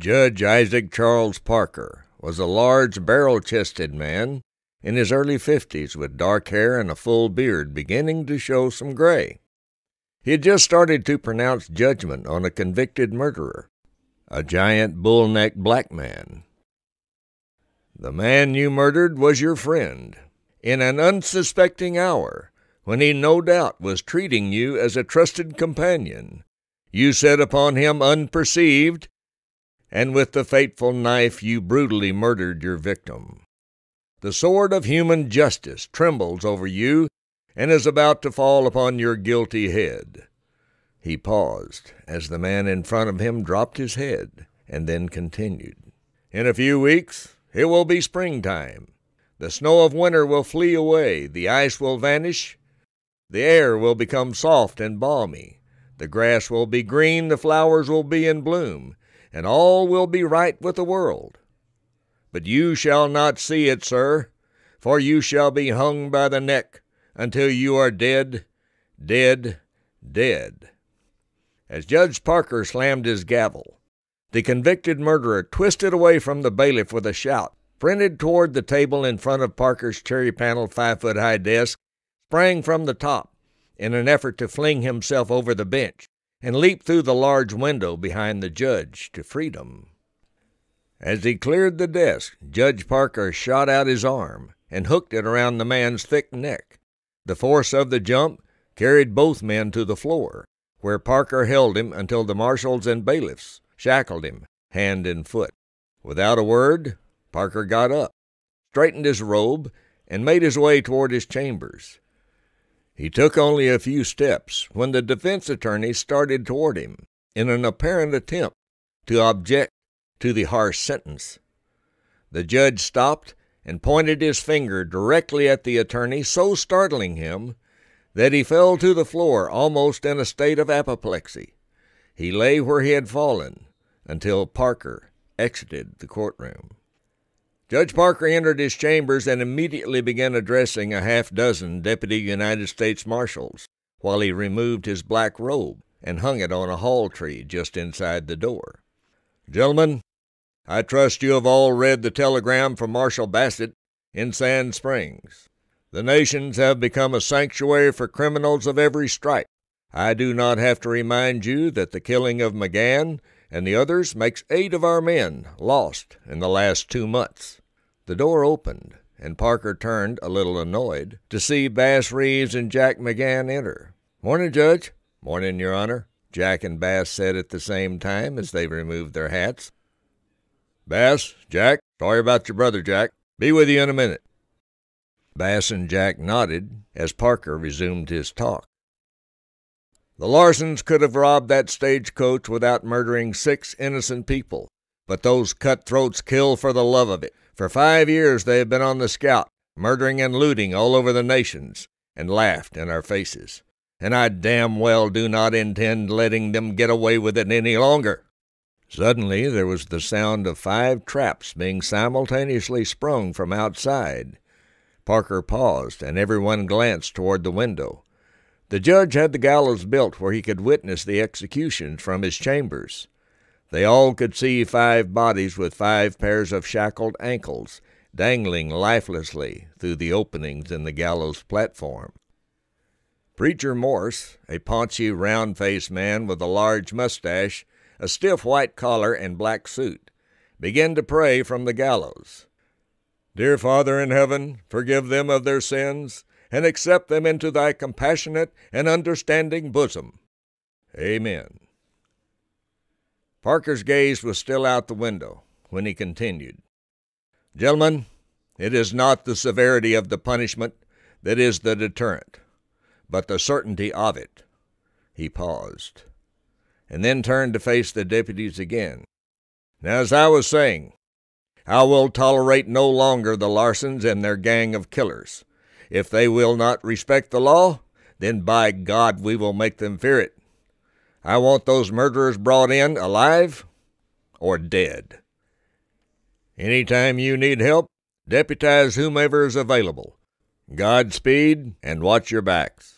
Judge Isaac Charles Parker was a large, barrel-chested man in his early 50s with dark hair and a full beard beginning to show some gray. He had just started to pronounce judgment on a convicted murderer, a giant bull-necked black man. The man you murdered was your friend, in an unsuspecting hour, when he no doubt was treating you as a trusted companion. You set upon him unperceived, and with the fateful knife you brutally murdered your victim. The sword of human justice trembles over you and is about to fall upon your guilty head. He paused as the man in front of him dropped his head and then continued. In a few weeks, it will be springtime. The snow of winter will flee away, the ice will vanish, the air will become soft and balmy, the grass will be green, the flowers will be in bloom, and all will be right with the world. But you shall not see it, sir, for you shall be hung by the neck until you are dead, dead, dead. As Judge Parker slammed his gavel, the convicted murderer twisted away from the bailiff with a shout, sprinted toward the table in front of Parker's cherry-paneled 5-foot-high desk, sprang from the top in an effort to fling himself over the bench, and leaped through the large window behind the judge to freedom. As he cleared the desk, Judge Parker shot out his arm and hooked it around the man's thick neck. The force of the jump carried both men to the floor, where Parker held him until the marshals and bailiffs shackled him hand and foot. Without a word, Parker got up, straightened his robe, and made his way toward his chambers. He took only a few steps when the defense attorney started toward him in an apparent attempt to object to the harsh sentence. The judge stopped and pointed his finger directly at the attorney, so startling him that he fell to the floor almost in a state of apoplexy. He lay where he had fallen until Parker exited the courtroom. Judge Parker entered his chambers and immediately began addressing a half-dozen deputy United States marshals while he removed his black robe and hung it on a hall tree just inside the door. Gentlemen, I trust you have all read the telegram from Marshal Bassett in Sand Springs. The nations have become a sanctuary for criminals of every stripe. I do not have to remind you that the killing of McGann and the others makes 8 of our men lost in the last 2 months. The door opened, and Parker turned, a little annoyed, to see Bass Reeves and Jack McGann enter. "Morning, Judge." "Morning, Your Honor," Jack and Bass said at the same time as they removed their hats. "Bass, Jack, sorry about your brother, Jack. Be with you in a minute." Bass and Jack nodded as Parker resumed his talk. "The Larsons could have robbed that stagecoach without murdering 6 innocent people, but those cutthroats kill for the love of it. For 5 years they have been on the scout, murdering and looting all over the nations, and laughed in our faces. And I damn well do not intend letting them get away with it any longer." Suddenly there was the sound of 5 traps being simultaneously sprung from outside. Parker paused, and everyone glanced toward the window. The judge had the gallows built where he could witness the executions from his chambers. They all could see 5 bodies with 5 pairs of shackled ankles dangling lifelessly through the openings in the gallows platform. Preacher Morse, a paunchy, round-faced man with a large mustache, a stiff white collar, and black suit, began to pray from the gallows. "Dear Father in heaven, forgive them of their sins, and accept them into thy compassionate and understanding bosom. Amen." Parker's gaze was still out the window when he continued. "Gentlemen, it is not the severity of the punishment that is the deterrent, but the certainty of it." He paused, and then turned to face the deputies again. "Now, as I was saying, I will tolerate no longer the Larsons and their gang of killers. If they will not respect the law, then by God we will make them fear it. I want those murderers brought in alive or dead. Anytime you need help, deputize whomever is available. Godspeed, and watch your backs."